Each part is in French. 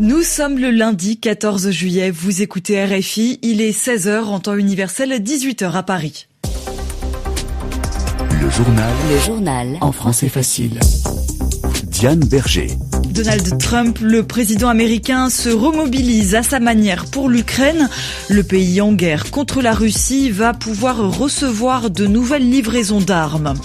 Nous sommes le lundi 14 juillet, vous écoutez RFI, il est 16h en temps universel, 18h à Paris. Le journal en français facile. Diane Berger. Donald Trump, le président américain, se remobilise à sa manière pour l'Ukraine. Le pays en guerre contre la Russie va pouvoir recevoir de nouvelles livraisons d'armes.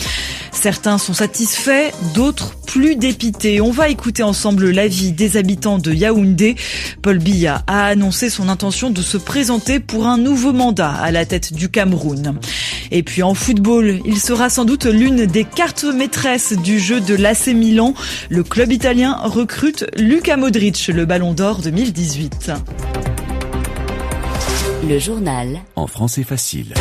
Certains sont satisfaits, d'autres plus dépités. On va écouter ensemble l'avis des habitants de Yaoundé. Paul Biya a annoncé son intention de se présenter pour un nouveau mandat à la tête du Cameroun. Et puis en football, il sera sans doute l'une des cartes maîtresses du jeu de l'AC Milan. Le club italien recrute Luka Modric, le Ballon d'Or 2018. Le journal en français facile.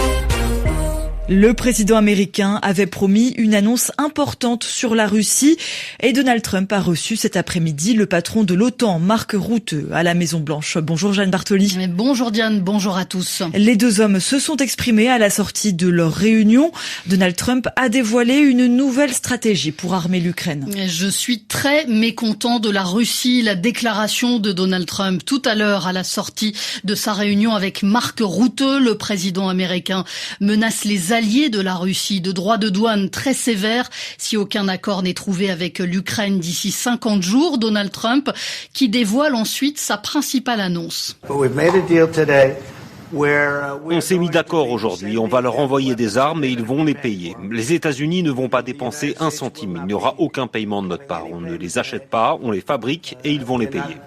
Le président américain avait promis une annonce importante sur la Russie et Donald Trump a reçu cet après-midi le patron de l'OTAN, Mark Rutte, à la Maison-Blanche. Bonjour Jeanne Bartoli. Bonjour Diane, bonjour à tous. Les deux hommes se sont exprimés à la sortie de leur réunion. Donald Trump a dévoilé une nouvelle stratégie pour armer l'Ukraine. Je suis très mécontent de la Russie, la déclaration de Donald Trump tout à l'heure à la sortie de sa réunion avec Mark Rutte. Le président américain menace les alliés de la Russie de droits de douane très sévères si aucun accord n'est trouvé avec l'Ukraine d'ici 50 jours. Donald Trump qui dévoile ensuite sa principale annonce. On s'est mis d'accord aujourd'hui, on va leur envoyer des armes et ils vont les payer. Les États-Unis ne vont pas dépenser un centime, il n'y aura aucun paiement de notre part. On ne les achète pas, on les fabrique et ils vont les payer.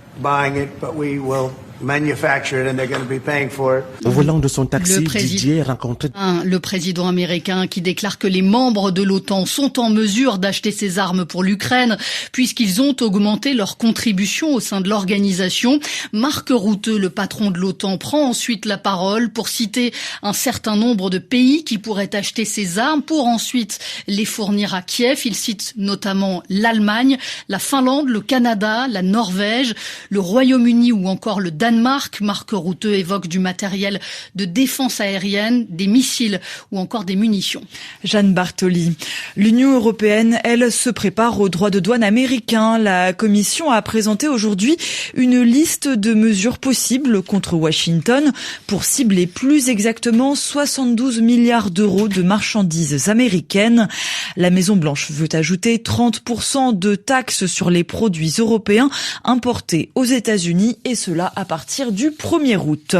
Au volant de son taxi, Didier rencontre le président américain qui déclare que les membres de l'OTAN sont en mesure d'acheter ces armes pour l'Ukraine puisqu'ils ont augmenté leur contribution au sein de l'organisation. Mark Rutte, le patron de l'OTAN, prend ensuite la parole pour citer un certain nombre de pays qui pourraient acheter ces armes pour ensuite les fournir à Kiev. Il cite notamment l'Allemagne, la Finlande, le Canada, la Norvège, le Royaume-Uni ou encore le Danemark. Mark Rutte évoque du matériel de défense aérienne, des missiles ou encore des munitions. Jeanne Bartoli. L'Union européenne, elle, se prépare aux droits de douane américains. La Commission a présenté aujourd'hui une liste de mesures possibles contre Washington pour cibler plus exactement 72 milliards d'euros de marchandises américaines. La Maison-Blanche veut ajouter 30% de taxes sur les produits européens importés aux États-Unis et cela à partir du 1er août.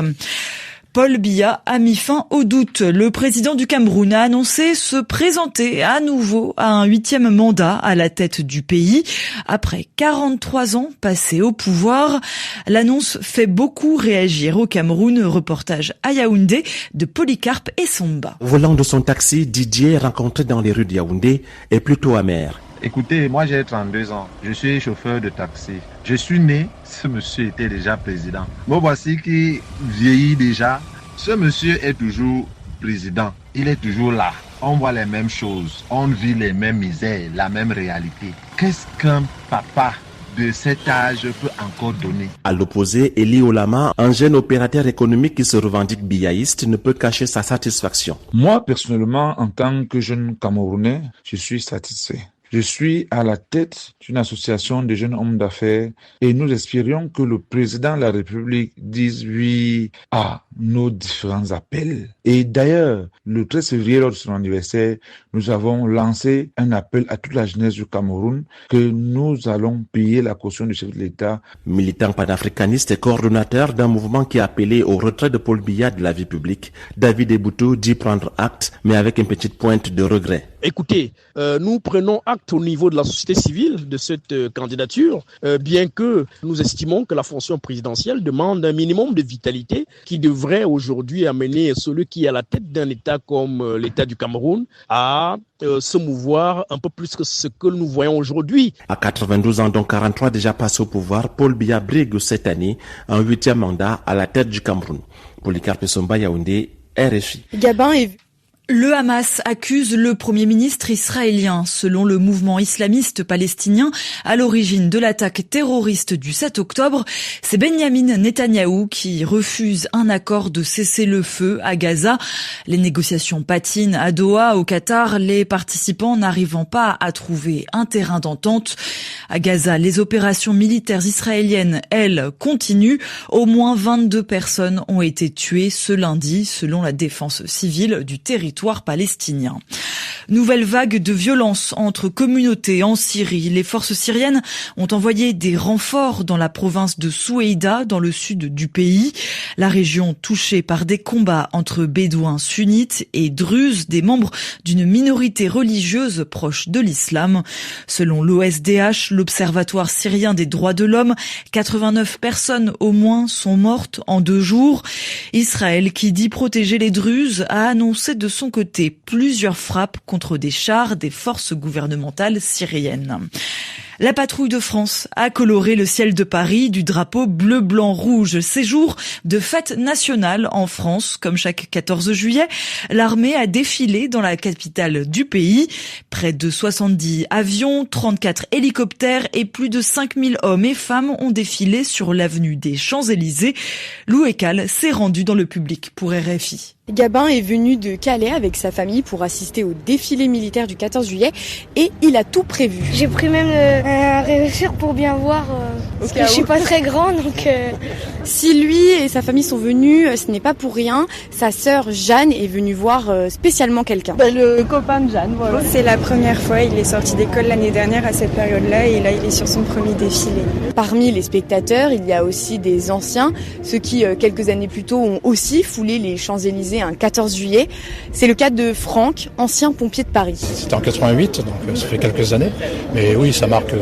Paul Biya a mis fin au doute. Le président du Cameroun a annoncé se présenter à nouveau à un 8e mandat à la tête du pays. Après 43 ans passés au pouvoir, l'annonce fait beaucoup réagir au Cameroun. Reportage à Yaoundé de Polycarpe et Somba. Au volant de son taxi, Didier rencontré dans les rues de Yaoundé est plutôt amer. Écoutez, moi j'ai 32 ans, je suis chauffeur de taxi. Je suis né, ce monsieur était déjà président. Moi voici qui vieillit déjà. Ce monsieur est toujours président, il est toujours là. On voit les mêmes choses, on vit les mêmes misères, la même réalité. Qu'est-ce qu'un papa de cet âge peut encore donner? À l'opposé, Eli Olama, un jeune opérateur économique qui se revendique biaïste, ne peut cacher sa satisfaction. Moi, personnellement, en tant que jeune Camerounais, je suis satisfait. Je suis à la tête d'une association de jeunes hommes d'affaires et nous espérions que le président de la République dise oui à nos différents appels. Et d'ailleurs, le 13 février, lors de son anniversaire, nous avons lancé un appel à toute la jeunesse du Cameroun que nous allons payer la caution du chef de l'État. Militant panafricaniste et coordonnateur d'un mouvement qui a appelé au retrait de Paul Biya de la vie publique, David Eboutou dit prendre acte, mais avec une petite pointe de regret. Écoutez, nous prenons acte au niveau de la société civile de cette candidature, bien que nous estimons que la fonction présidentielle demande un minimum de vitalité qui devrait aujourd'hui amener celui qui est à la tête d'un État comme l'État du Cameroun à se mouvoir un peu plus que ce que nous voyons aujourd'hui. À 92 ans, dont 43 déjà passés au pouvoir, Paul Biya brigue cette année un 8e mandat à la tête du Cameroun. Polycarpe Somba, Yaoundé, RFI. Gabin est Le Hamas accuse le Premier ministre israélien. Selon le mouvement islamiste palestinien, à l'origine de l'attaque terroriste du 7 octobre, c'est Benyamin Netanyahou qui refuse un accord de cessez-le-feu à Gaza. Les négociations patinent à Doha, au Qatar, les participants n'arrivant pas à trouver un terrain d'entente. À Gaza, les opérations militaires israéliennes, elles, continuent. Au moins 22 personnes ont été tuées ce lundi, selon la défense civile du territoire palestinien. Nouvelle vague de violence entre communautés en Syrie. Les forces syriennes ont envoyé des renforts dans la province de Soueïda, dans le sud du pays. La région touchée par des combats entre bédouins sunnites et druzes, des membres d'une minorité religieuse proche de l'islam. Selon l'OSDH, l'Observatoire syrien des droits de l'homme, 89 personnes au moins sont mortes en 2 jours. Israël, qui dit protéger les druzes, a annoncé de son côté plusieurs frappes contre des chars des forces gouvernementales syriennes. La patrouille de France a coloré le ciel de Paris du drapeau bleu, blanc, rouge. Ces jours de fête nationale en France, comme chaque 14 juillet, l'armée a défilé dans la capitale du pays. Près de 70 avions, 34 hélicoptères et plus de 5000 hommes et femmes ont défilé sur l'avenue des Champs-Élysées. Lou Ekal s'est rendu dans le public pour RFI. Gabin est venu de Calais avec sa famille pour assister au défilé militaire du 14 juillet et il a tout prévu. J'ai pris même un réussir pour bien voir, parce que je suis pas très grande. Donc Si lui et sa famille sont venus, ce n'est pas pour rien. Sa sœur Jeanne est venue voir spécialement quelqu'un. Le copain de Jeanne, voilà. C'est la première fois, il est sorti d'école l'année dernière à cette période-là et là il est sur son premier défilé. Parmi les spectateurs, il y a aussi des anciens, ceux qui quelques années plus tôt ont aussi foulé les Champs-Élysées un 14 juillet. C'est le cas de Franck, ancien pompier de Paris. C'était en 88, donc ça fait quelques années. Mais oui, ça marque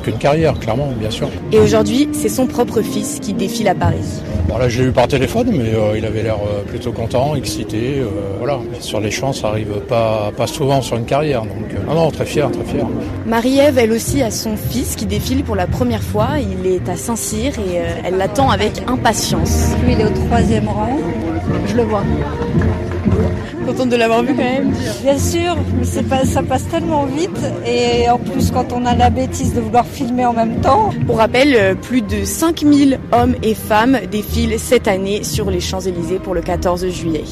une carrière, clairement, bien sûr. Et aujourd'hui, c'est son propre fils qui défile à Paris. Bon, là, je l'ai eu par téléphone, mais il avait l'air plutôt content, excité. Voilà. Mais sur les champs, ça arrive pas souvent sur une carrière. Donc, non, très fier, très fier. Marie-Ève, elle aussi, a son fils qui défile pour la première fois. Il est à Saint-Cyr et elle l'attend avec impatience. Lui, il est au 3e rang. Je le vois. Contente de l'avoir vu quand même. Bien sûr, mais ça passe tellement vite et en plus quand on a la bêtise de vouloir filmer en même temps. Pour rappel, plus de 5000 hommes et femmes défilent cette année sur les Champs-Élysées pour le 14 juillet.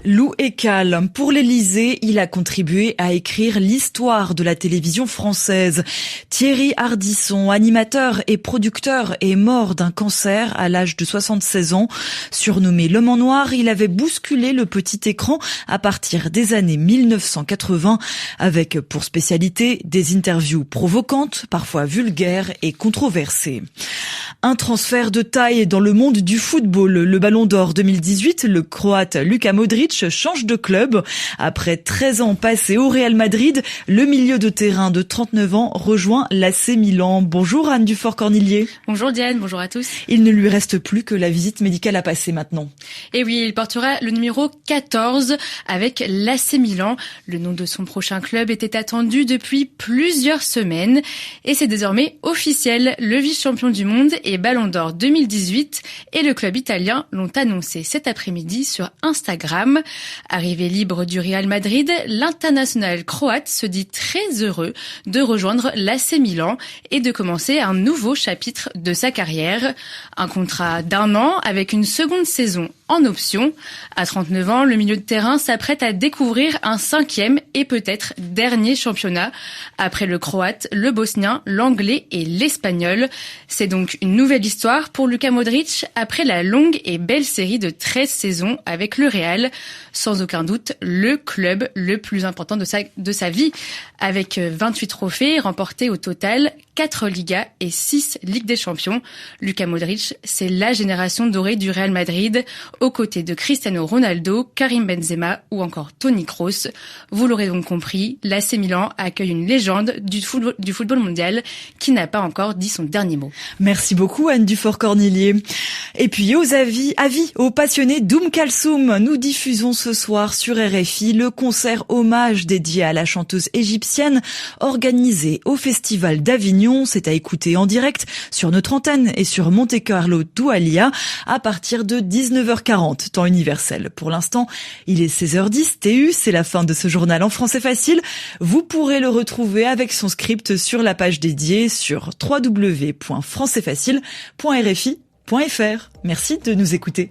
Lou Ekal. Pour l'Élysée, il a contribué à écrire l'histoire de la télévision française. Thierry Ardisson, animateur et producteur, est mort d'un cancer à l'âge de 76 ans. Surnommé l'homme en noir, il avait bousculé le petit écran à partir des années 1980, avec pour spécialité des interviews provocantes, parfois vulgaires et controversées. Un transfert de taille dans le monde du football. Le Ballon d'Or 2018, le Croate Luka Modric change de club. Après 13 ans passés au Real Madrid, le milieu de terrain de 39 ans rejoint l'AC Milan. Bonjour Anne Dufort-Cornillier. Bonjour Diane, bonjour à tous. Il ne lui reste plus que la visite médicale à passer maintenant. Et oui, il portera le numéro 14 avec l'AC Milan. Le nom de son prochain club était attendu depuis plusieurs semaines et c'est désormais officiel. Le vice-champion du monde et Ballon d'Or 2018 et le club italien l'ont annoncé cet après-midi sur Instagram. Arrivé libre du Real Madrid, l'international croate se dit très heureux de rejoindre l'AC Milan et de commencer un nouveau chapitre de sa carrière. Un contrat d'1 an avec une seconde saison en option. À 39 ans, le milieu de terrain s'apprête à découvrir un 5e et peut-être dernier championnat. Après le croate, le bosnien, l'anglais et l'espagnol. C'est donc une nouvelle histoire pour Luka Modric après la longue et belle série de 13 saisons avec le Real. Sans aucun doute, le club le plus important de sa vie. Avec 28 trophées remportés au total, 4 Ligas et 6 Ligues des Champions. Luka Modric, c'est la génération dorée du Real Madrid, aux côtés de Cristiano Ronaldo, Karim Benzema ou encore Toni Kroos. Vous l'aurez donc compris, l'AC Milan accueille une légende du football mondial qui n'a pas encore dit son dernier mot. Merci beaucoup Anne Dufort-Cornillier. Et puis avis aux passionnés d'Oum Kalsoum, nous diffusons ce soir sur RFI le concert hommage dédié à la chanteuse égyptienne organisé au Festival d'Avignon. C'est à écouter en direct sur notre antenne et sur Monte Carlo Doualiya à partir de 19h15. 16h40, temps universel. Pour l'instant, il est 16h10 TU, c'est la fin de ce journal en français facile. Vous pourrez le retrouver avec son script sur la page dédiée sur www.françaisfacile.rfi.fr. Merci de nous écouter.